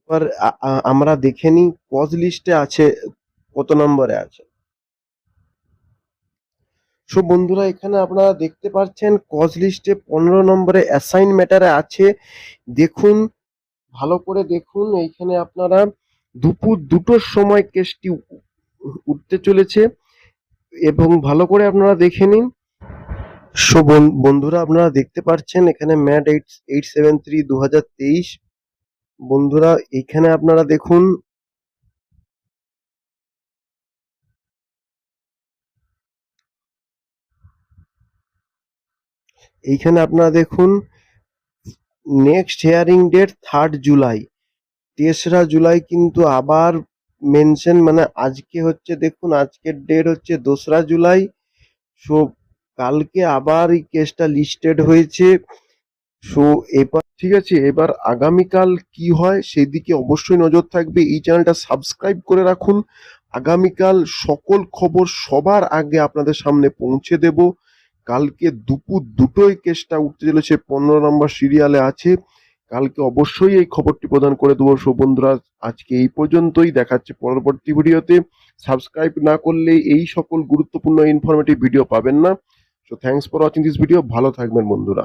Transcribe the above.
এবার আমরা দেখে নিই কজ লিস্টে আছে কত নম্বরে আছে। সো বন্ধুরা, এখানে আপনারা দেখতে পাচ্ছেন কজ লিস্টে 15 নম্বরে অ্যাসাইন ম্যাটারে আছে। দেখুন, ভালো করে দেখুন, এইখানে আপনারা দুপুর 2টোর সময় কেসটি উঠতে চলেছে এবং ভালো করে আপনারা দেখে নিন। সো বন্ধুরা, আপনারা দেখতে পাচ্ছেন এখানে ম্যাট 873 2023। বন্ধুরা, এইখানে আপনারা দেখুন, এইখানে আপনারা দেখুন next hearing date 3rd July. 3রা জুলাই কিন্তু আবার মেনশন, মানে আজকে হচ্ছে, দেখুন আজকের ডেট হচ্ছে 2রা জুলাই। সো কালকে আবার এই কেসটা লিস্টেড হয়েছে। সো এবার ঠিক আছে, এবার আগামীকাল কি হয় সেই দিকে অবশ্যই নজর থাকবে। এই চ্যানেলটা সাবস্ক্রাইব করে রাখুন। আগামীকাল সকল খবর সবার আগে আপনাদের সামনে পৌঁছে দেব। কালকে দুপুর 2টোয় কেসটা উঠতে চলেছে, 15 নম্বর সিরিয়ালে আছে। কালকে অবশ্যই এই খবরটি প্রদান করে দেবো। সো বন্ধুরা, আজকে এই পর্যন্তই, দেখাচ্ছে পরবর্তী ভিডিওতে। সাবস্ক্রাইব না করলে এই সকল গুরুত্বপূর্ণ ইনফরমেটিভ ভিডিও পাবেন না। So thanks for watching this video. ভালো থাকবেন বন্ধুরা।